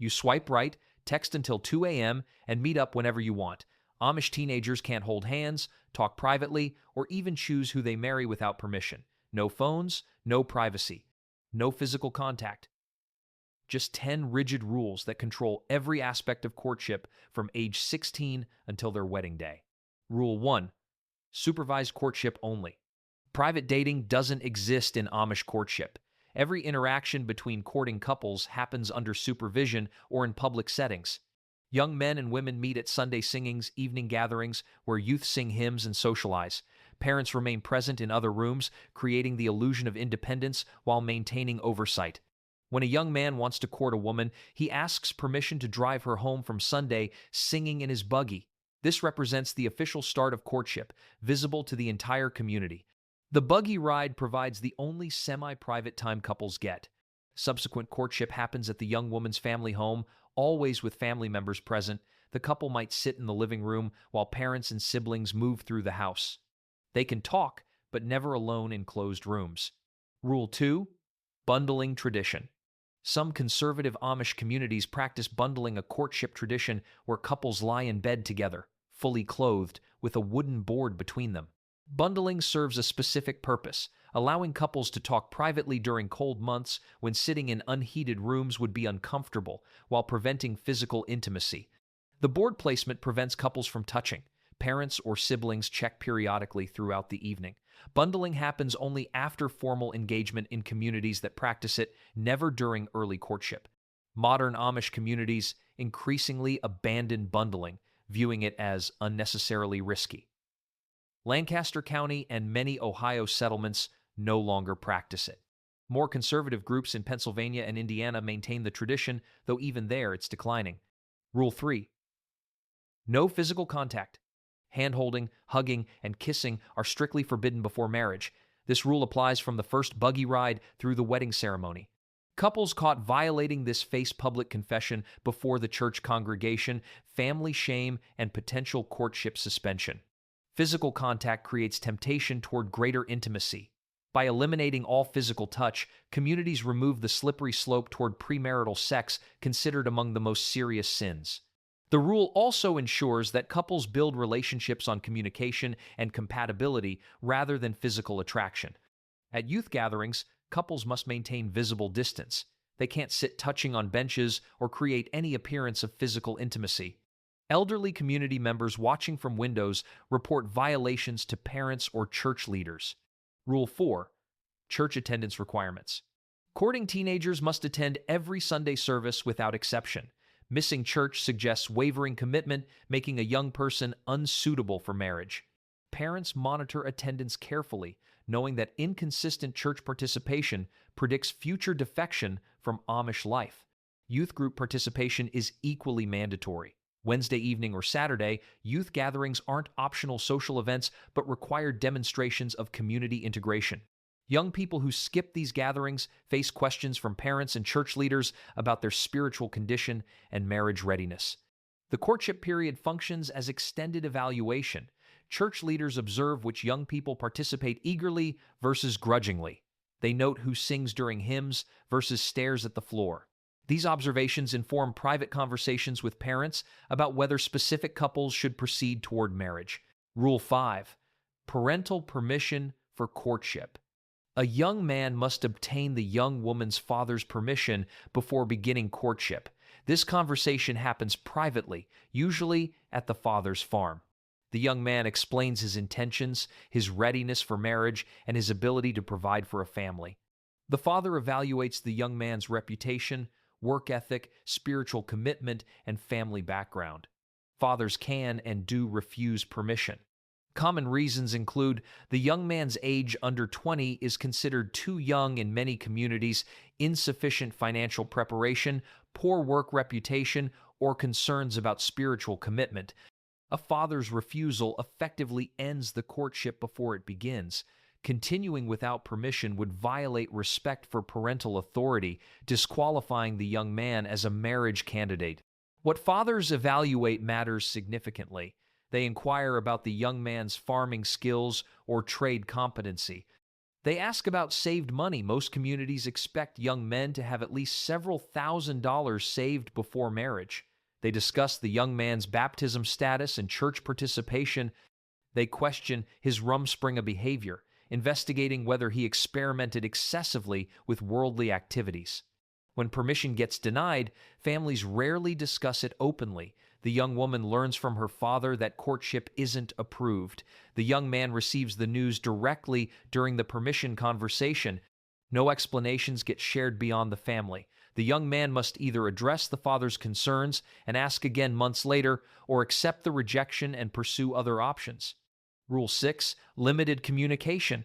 You swipe right, text until 2 a.m., and meet up whenever you want. Amish teenagers can't hold hands, talk privately, or even choose who they marry without permission. No phones, no privacy, no physical contact. Just 10 rigid rules that control every aspect of courtship from age 16 until their wedding day. Rule 1. Supervised courtship only. Private dating doesn't exist in Amish courtship. Every interaction between courting couples happens under supervision or in public settings. Young men and women meet at Sunday singings, evening gatherings, where youth sing hymns and socialize. Parents remain present in other rooms, creating the illusion of independence while maintaining oversight. When a young man wants to court a woman, he asks permission to drive her home from Sunday singing in his buggy. This represents the official start of courtship, visible to the entire community. The buggy ride provides the only semi-private time couples get. Subsequent courtship happens at the young woman's family home, always with family members present. The couple might sit in the living room while parents and siblings move through the house. They can talk, but never alone in closed rooms. Rule 2. Bundling tradition. Some conservative Amish communities practice bundling, a courtship tradition where couples lie in bed together, fully clothed, with a wooden board between them. Bundling serves a specific purpose, allowing couples to talk privately during cold months when sitting in unheated rooms would be uncomfortable, while preventing physical intimacy. The board placement prevents couples from touching. Parents or siblings check periodically throughout the evening. Bundling happens only after formal engagement in communities that practice it, never during early courtship. Modern Amish communities increasingly abandon bundling, viewing it as unnecessarily risky. Lancaster County and many Ohio settlements no longer practice it. More conservative groups in Pennsylvania and Indiana maintain the tradition, though even there it's declining. Rule 3. No physical contact. Hand-holding, hugging, and kissing are strictly forbidden before marriage. This rule applies from the first buggy ride through the wedding ceremony. Couples caught violating this face public confession before the church congregation, family shame, and potential courtship suspension. Physical contact creates temptation toward greater intimacy. By eliminating all physical touch, communities remove the slippery slope toward premarital sex, considered among the most serious sins. The rule also ensures that couples build relationships on communication and compatibility rather than physical attraction. At youth gatherings, couples must maintain visible distance. They can't sit touching on benches or create any appearance of physical intimacy. Elderly community members watching from windows report violations to parents or church leaders. Rule 4. Church attendance requirements. Courting teenagers must attend every Sunday service without exception. Missing church suggests wavering commitment, making a young person unsuitable for marriage. Parents monitor attendance carefully, knowing that inconsistent church participation predicts future defection from Amish life. Youth group participation is equally mandatory. Wednesday evening or Saturday, youth gatherings aren't optional social events but require demonstrations of community integration. Young people who skip these gatherings face questions from parents and church leaders about their spiritual condition and marriage readiness. The courtship period functions as extended evaluation. Church leaders observe which young people participate eagerly versus grudgingly. They note who sings during hymns versus stares at the floor. These observations inform private conversations with parents about whether specific couples should proceed toward marriage. Rule 5. Parental permission for courtship. A young man must obtain the young woman's father's permission before beginning courtship. This conversation happens privately, usually at the father's farm. The young man explains his intentions, his readiness for marriage, and his ability to provide for a family. The father evaluates the young man's reputation, work ethic, spiritual commitment, and family background. Fathers can and do refuse permission. Common reasons include the young man's age under 20 is considered too young in many communities, insufficient financial preparation, poor work reputation, or concerns about spiritual commitment. A father's refusal effectively ends the courtship before it begins. Continuing without permission would violate respect for parental authority, disqualifying the young man as a marriage candidate. What fathers evaluate matters significantly. They inquire about the young man's farming skills or trade competency. They ask about saved money. Most communities expect young men to have at least several $1,000s saved before marriage. They discuss the young man's baptism status and church participation. They question his Rumspringa behavior, investigating whether he experimented excessively with worldly activities. When permission gets denied, families rarely discuss it openly. The young woman learns from her father that courtship isn't approved. The young man receives the news directly during the permission conversation. No explanations get shared beyond the family. The young man must either address the father's concerns and ask again months later, or accept the rejection and pursue other options. Rule 6. Limited communication.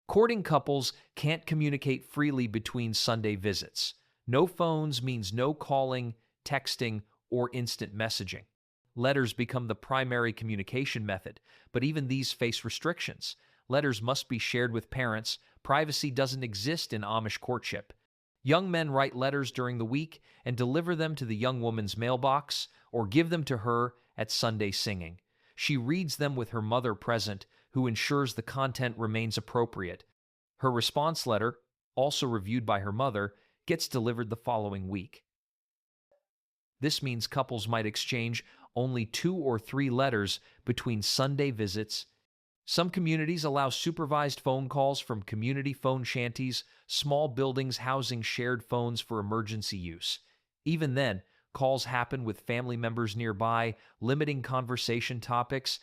Courting couples can't communicate freely between Sunday visits. No phones means no calling, texting, or instant messaging. Letters become the primary communication method, but even these face restrictions. Letters must be shared with parents. Privacy doesn't exist in Amish courtship. Young men write letters during the week and deliver them to the young woman's mailbox or give them to her at Sunday singing. She reads them with her mother present, who ensures the content remains appropriate. Her response letter, also reviewed by her mother, gets delivered the following week. This means couples might exchange only 2 or 3 letters between Sunday visits. Some communities allow supervised phone calls from community phone shanties, small buildings housing shared phones for emergency use. Even then, calls happen with family members nearby, limiting conversation topics.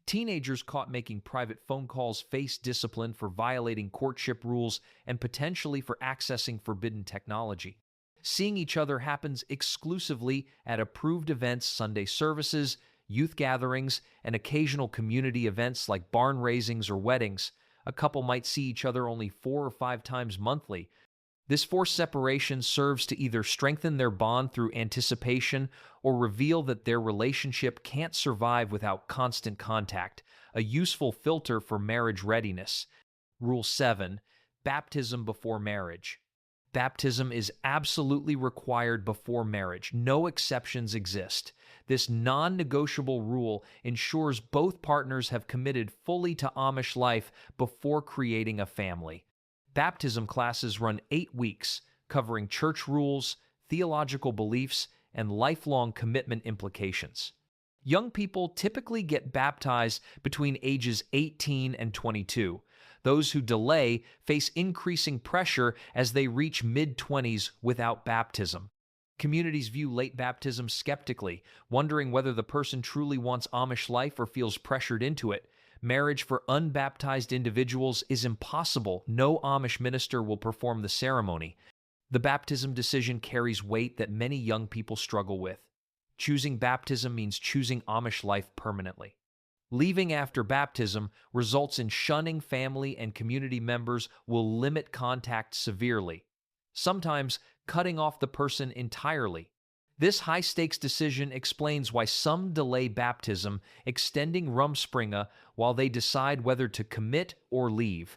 Teenagers caught making private phone calls face discipline for violating courtship rules and potentially for accessing forbidden technology. Seeing each other happens exclusively at approved events, Sunday services, youth gatherings, and occasional community events like barn raisings or weddings. A couple might see each other only 4 or 5 times monthly. This forced separation serves to either strengthen their bond through anticipation or reveal that their relationship can't survive without constant contact, a useful filter for marriage readiness. Rule 7. Baptism before marriage. Baptism is absolutely required before marriage. No exceptions exist. This non-negotiable rule ensures both partners have committed fully to Amish life before creating a family. Baptism classes run 8 weeks, covering church rules, theological beliefs, and lifelong commitment implications. Young people typically get baptized between ages 18 and 22. Those who delay face increasing pressure as they reach mid-20s without baptism. Communities view late baptism skeptically, wondering whether the person truly wants Amish life or feels pressured into it. Marriage for unbaptized individuals is impossible. No Amish minister will perform the ceremony. The baptism decision carries weight that many young people struggle with. Choosing baptism means choosing Amish life permanently. Leaving after baptism results in shunning family and community members, will limit contact severely, sometimes cutting off the person entirely. This high-stakes decision explains why some delay baptism, extending Rumspringa while they decide whether to commit or leave.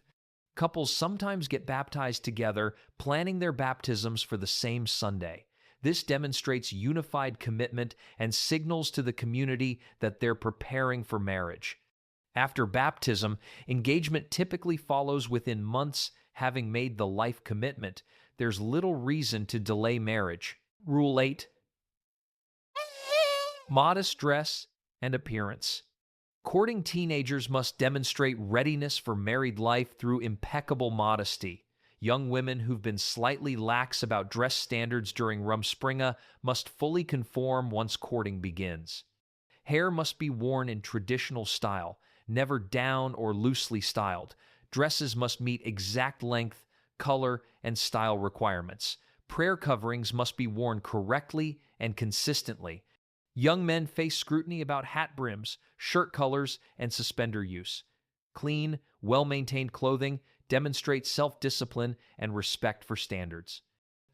Couples sometimes get baptized together, planning their baptisms for the same Sunday. This demonstrates unified commitment and signals to the community that they're preparing for marriage. After baptism, engagement typically follows within months. Having made the life commitment, there's little reason to delay marriage. Rule 8. Modest dress and appearance. Courting teenagers must demonstrate readiness for married life through impeccable modesty. Young women who've been slightly lax about dress standards during Rumspringa must fully conform once courting begins. Hair must be worn in traditional style, never down or loosely styled. Dresses must meet exact length, color, and style requirements. Prayer coverings must be worn correctly and consistently. Young men face scrutiny about hat brims, shirt colors, and suspender use. Clean, well-maintained clothing demonstrates self-discipline and respect for standards.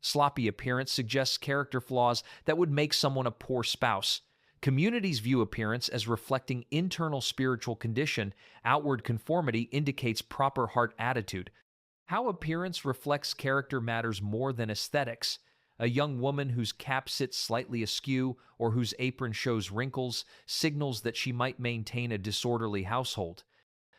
Sloppy appearance suggests character flaws that would make someone a poor spouse. Communities view appearance as reflecting internal spiritual condition. Outward conformity indicates proper heart attitude. How appearance reflects character matters more than aesthetics. A young woman whose cap sits slightly askew or whose apron shows wrinkles signals that she might maintain a disorderly household.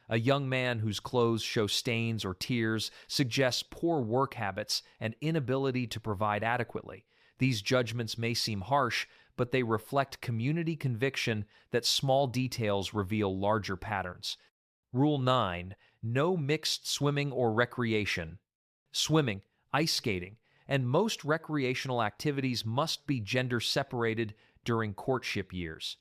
A young man whose clothes show stains or tears suggests poor work habits and inability to provide adequately. These judgments may seem harsh, but they reflect community conviction that small details reveal larger patterns. Rule 9: no mixed swimming or recreation. Swimming, ice skating, and most recreational activities must be gender separated during courtship years.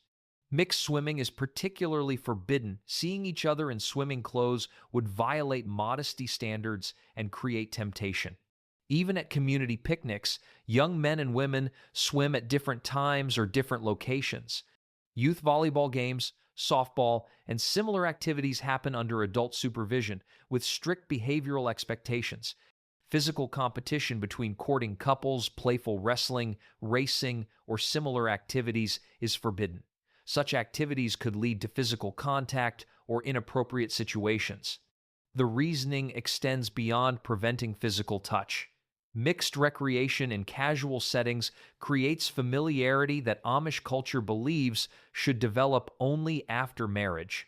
Mixed swimming is particularly forbidden. Seeing each other in swimming clothes would violate modesty standards and create temptation. Even at community picnics, young men and women swim at different times or different locations. Youth volleyball games, softball, and similar activities happen under adult supervision with strict behavioral expectations. Physical competition between courting couples, playful wrestling, racing, or similar activities is forbidden. Such activities could lead to physical contact or inappropriate situations. The reasoning extends beyond preventing physical touch. Mixed recreation in casual settings creates familiarity that Amish culture believes should develop only after marriage.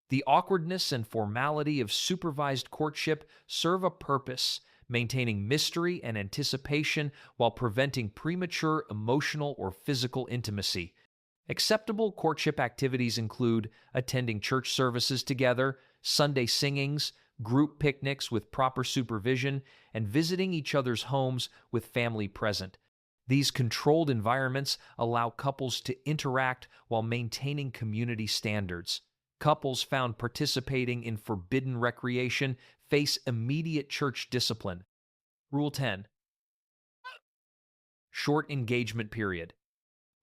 The awkwardness and formality of supervised courtship serve a purpose, maintaining mystery and anticipation while preventing premature emotional or physical intimacy. Acceptable courtship activities include attending church services together, Sunday singings, group picnics with proper supervision, and visiting each other's homes with family present. These controlled environments allow couples to interact while maintaining community standards. Couples found participating in forbidden recreation face immediate church discipline. Rule 10: short engagement period.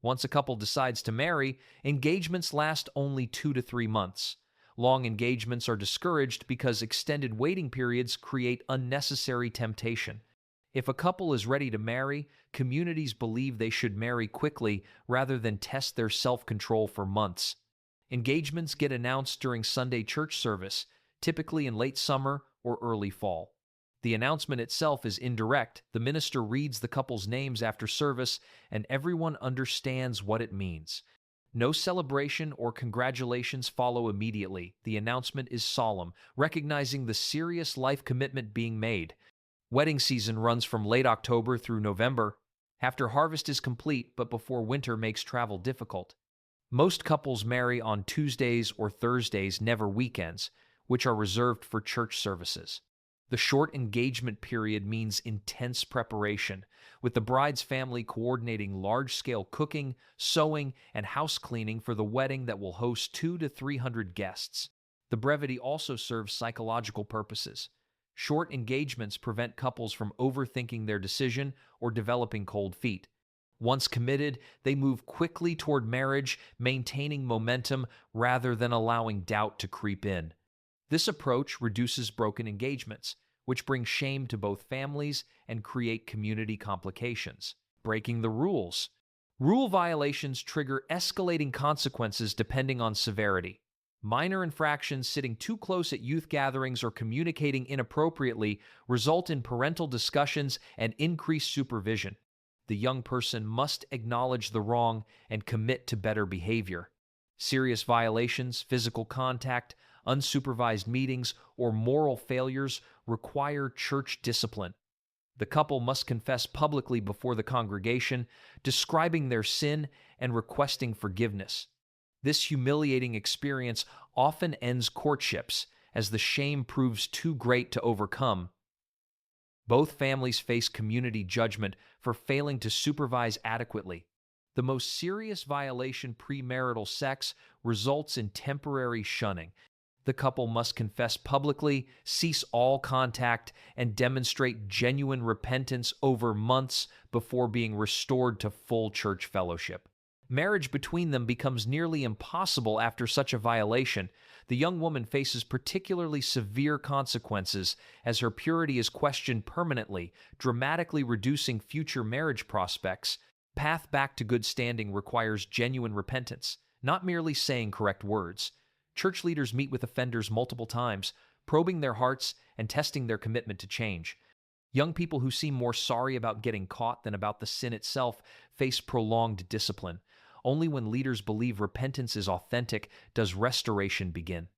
Once a couple decides to marry, engagements last only 2 to 3 months. Long engagements are discouraged because extended waiting periods create unnecessary temptation. If a couple is ready to marry, communities believe they should marry quickly rather than test their self-control for months. Engagements get announced during Sunday church service, typically in late summer or early fall. The announcement itself is indirect. The minister reads the couple's names after service, and everyone understands what it means. No celebration or congratulations follow immediately. The announcement is solemn, recognizing the serious life commitment being made. Wedding season runs from late October through November, after harvest is complete but before winter makes travel difficult. Most couples marry on Tuesdays or Thursdays, never weekends, which are reserved for church services. The short engagement period means intense preparation, with the bride's family coordinating large-scale cooking, sewing, and house cleaning for the wedding that will host 200 to 300 guests. The brevity also serves psychological purposes. Short engagements prevent couples from overthinking their decision or developing cold feet. Once committed, they move quickly toward marriage, maintaining momentum rather than allowing doubt to creep in. This approach reduces broken engagements, which bring shame to both families and create community complications. Breaking the rules. Rule violations trigger escalating consequences depending on severity. Minor infractions, sitting too close at youth gatherings or communicating inappropriately, result in parental discussions and increased supervision. The young person must acknowledge the wrong and commit to better behavior. Serious violations, physical contact, unsupervised meetings, or moral failures require church discipline. The couple must confess publicly before the congregation, describing their sin and requesting forgiveness. This humiliating experience often ends courtships, as the shame proves too great to overcome. Both families face community judgment for failing to supervise adequately. The most serious violation, premarital sex, results in temporary shunning. The couple must confess publicly, cease all contact, and demonstrate genuine repentance over months before being restored to full church fellowship. Marriage between them becomes nearly impossible after such a violation. The young woman faces particularly severe consequences as her purity is questioned permanently, dramatically reducing future marriage prospects. Path back to good standing requires genuine repentance, not merely saying correct words. Church leaders meet with offenders multiple times, probing their hearts and testing their commitment to change. Young people who seem more sorry about getting caught than about the sin itself face prolonged discipline. Only when leaders believe repentance is authentic does restoration begin.